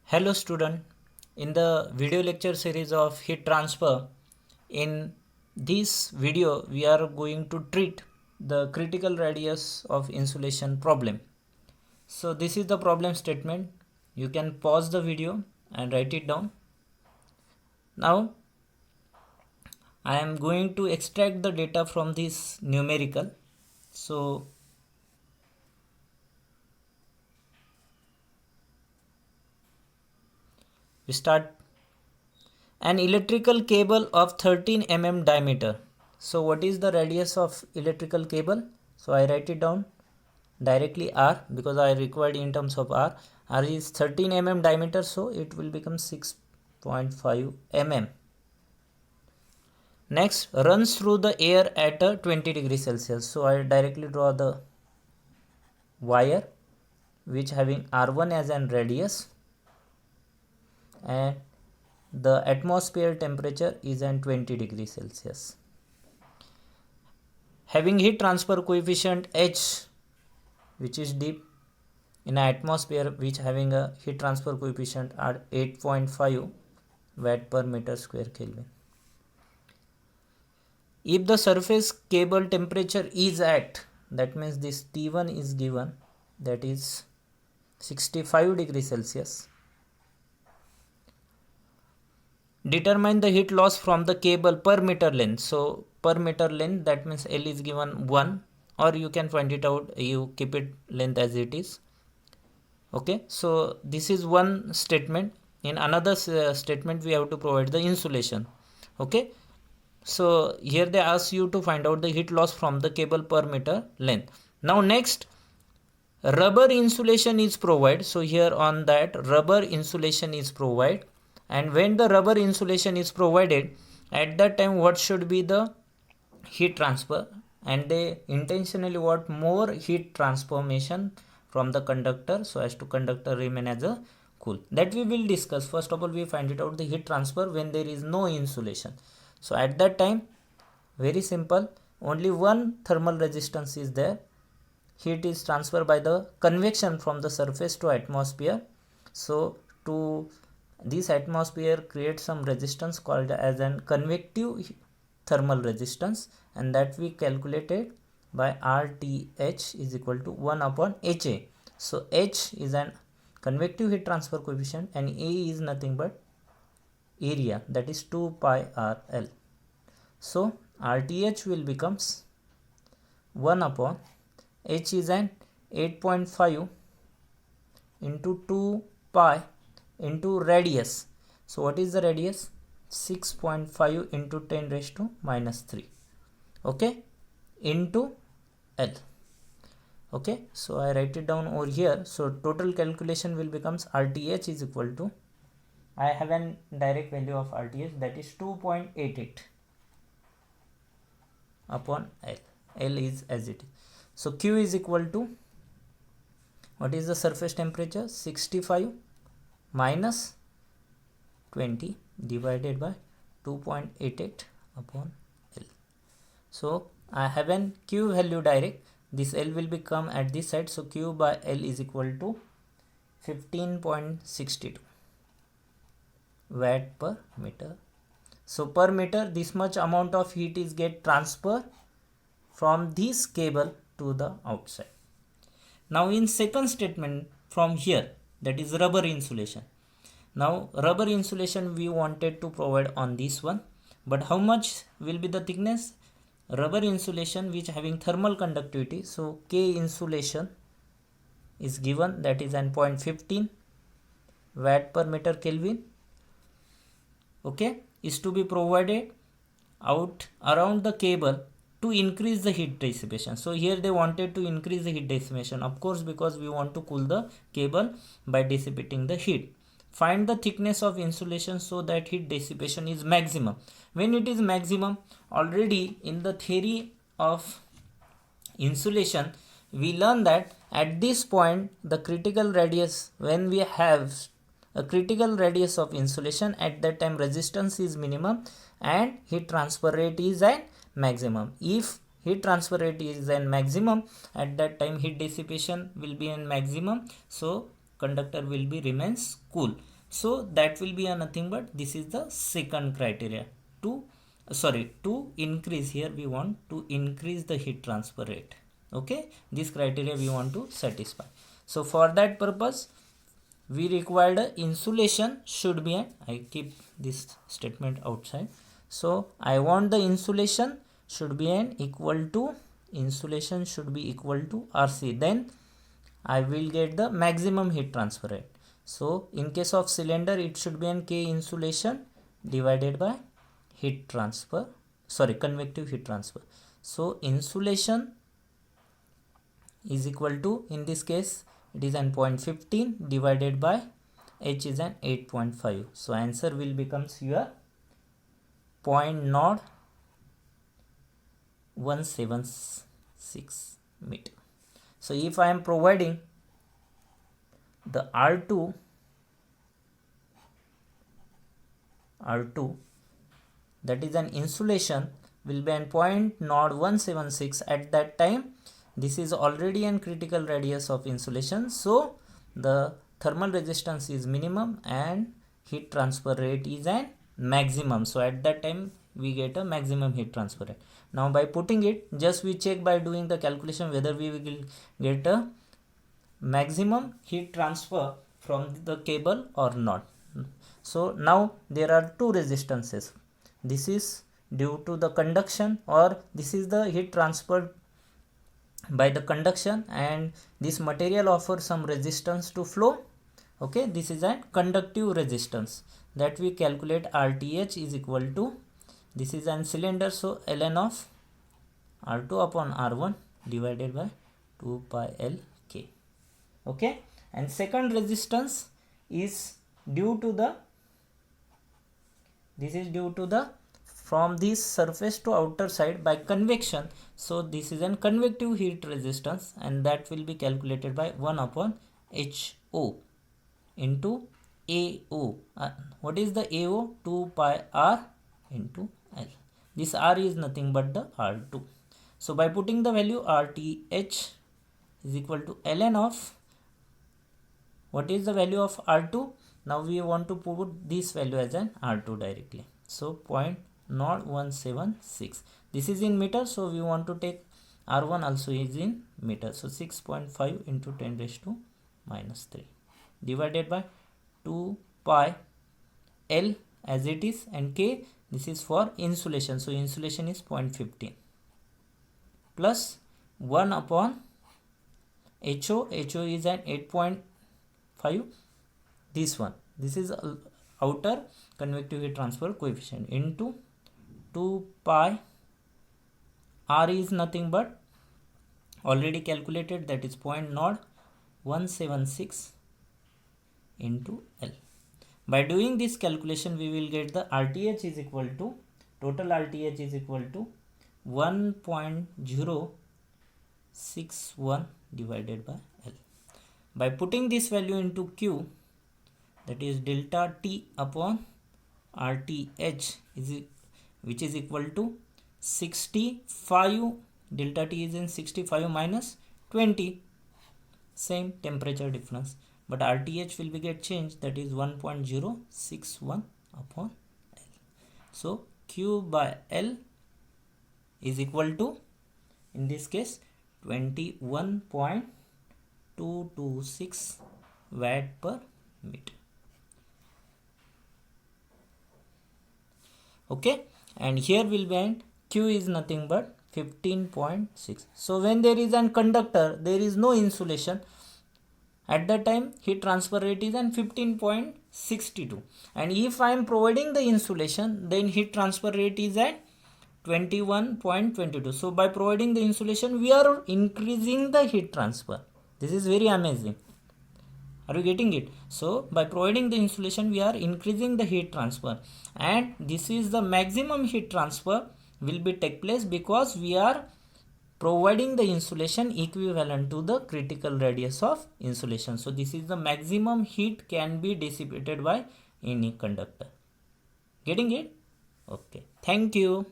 Hello student, in the video lecture series of heat transfer, in this video we are going to treat the critical radius of insulation problem. So this is the problem statement. You can pause the video and write it down. Now I am going to extract the data from this numerical. So we start. An electrical cable of 13 mm diameter. So what is the radius of electrical cable? So I write it down directly R because I required in terms of R. R is 13 mm diameter, so it will become 6.5 mm. Next, runs through the air at a 20 degree Celsius. So I directly draw the wire which having R1 as an radius, and the atmosphere temperature is at 20 degree Celsius. Having heat transfer coefficient H, which is deep in an atmosphere, which having a heat transfer coefficient at 8.5 watt per meter square Kelvin. If the surface cable temperature is at, that means this T1 is given, that is 65 degree Celsius. Determine the heat loss from the cable per meter length. So per meter length, that means L is given 1, or you can find it out, you keep it length as it is. Okay, so this is one statement. In another statement we have to provide the insulation. Okay, so here they ask you to find out the heat loss from the cable per meter length. Now next, rubber insulation is provided. So here on that, rubber insulation is provided, and when the rubber insulation is provided, at that time what should be the heat transfer, and they intentionally want more heat transformation from the conductor so as to conductor remain as a cool. That we will discuss. First of all, we find it out the heat transfer when there is no insulation. So at that time, very simple, only one thermal resistance is there. Heat is transferred by the convection from the surface to atmosphere. So to this atmosphere create some resistance called as an convective thermal resistance, and that we calculated by RTH is equal to 1 upon HA. So H is an convective heat transfer coefficient and A is nothing but area, that is 2 pi RL. So RTH will becomes 1 upon H is an 8.5 into 2 pi into radius. So what is the radius? 6.5 into 10 raised to minus 3. Okay, into L. Okay, so I write it down over here. So total calculation will becomes RTH is equal to, I have an direct value of RTH, that is 2.88 upon L. L is as it is. So Q is equal to, what is the surface temperature? 65 minus 20 divided by 2.88 upon L. So I have an Q value direct. This L will become at this side. So Q by L is equal to 15.62 watt per meter. So per meter, this much amount of heat is get transferred from this cable to the outside. Now in second statement from here, that is rubber insulation. Now rubber insulation we wanted to provide on this one, but how much will be the thickness? Rubber insulation which having thermal conductivity, so K insulation is given, that is an 0.15 watt per meter Kelvin. Okay, is to be provided out around the cable to increase the heat dissipation. So here they wanted to increase the heat dissipation, of course, because we want to cool the cable by dissipating the heat. Find the thickness of insulation so that heat dissipation is maximum. When it is maximum, already in the theory of insulation we learn that at this point the critical radius, when we have a critical radius of insulation, at that time resistance is minimum and heat transfer rate is at maximum. If heat transfer rate is at maximum, at that time heat dissipation will be in maximum, so conductor will be remains cool. So that will be a nothing but this is the second criteria to increase. Here we want to increase the heat transfer rate. Okay, this criteria we want to satisfy. So for that purpose we required a insulation should be an, I keep this statement outside. So I want the insulation should be an equal to RC, then I will get the maximum heat transfer rate. So in case of cylinder it should be an K insulation divided by heat transfer, convective heat transfer. So insulation is equal to, in this case it is an 0.15 divided by H is an 8.5. So answer will becomes your 0.0176 meter. So if I am providing the R2 that is an insulation will be an 0.0176 at that time. This is already an critical radius of insulation, so the thermal resistance is minimum and heat transfer rate is an maximum. So at that time we get a maximum heat transfer rate. Now by putting it, just we check by doing the calculation whether we will get a maximum heat transfer from the cable or not. So now there are two resistances. This is due to the conduction, or this is the heat transfer by the conduction, and this material offers some resistance to flow. Okay, this is a conductive resistance that we calculate. RTH is equal to, this is an cylinder, so ln of R2 upon R1 divided by 2 pi L K. Okay, and second resistance is due to the, this is due to the from this surface to outer side by convection. So this is an convective heat resistance, and that will be calculated by 1 upon HO into AO. What is the AO? 2 pi R into L. This R is nothing but the R2. So by putting the value RTH is equal to ln of, what is the value of R2? Now we want to put this value as an R2 directly. So 0.0176. This is in meter, so we want to take R1 also is in meter. So 6.5 into 10 raised to minus 3 divided by 2 pi L as it is, and K, this is for insulation. So insulation is 0.15 plus 1 upon HO. HO is at 8.5. This one, this is outer convective heat transfer coefficient, into 2 pi R is nothing but already calculated, that is 0.0176 into L. By doing this calculation we will get the RTH is equal to, total RTH is equal to 1.061 divided by L. By putting this value into Q, that is delta T upon RTH which is equal to 65, delta T is in 65 minus 20, same temperature difference, but RTH will be get changed, that is 1.061 upon L. So Q by L is equal to, in this case, 21.226 watt per meter. Okay, and here will be an Q is nothing but 15.6. So when there is an conductor, there is no insulation. At that time heat transfer rate is an 15.62, and if I am providing the insulation, then heat transfer rate is at 21.22. So by providing the insulation we are increasing the heat transfer. This is very amazing. Are you getting it? So by providing the insulation we are increasing the heat transfer, and this is the maximum heat transfer will be take place because we are providing the insulation equivalent to the critical radius of insulation. So this is the maximum heat can be dissipated by any conductor. Getting it? Okay. Thank you.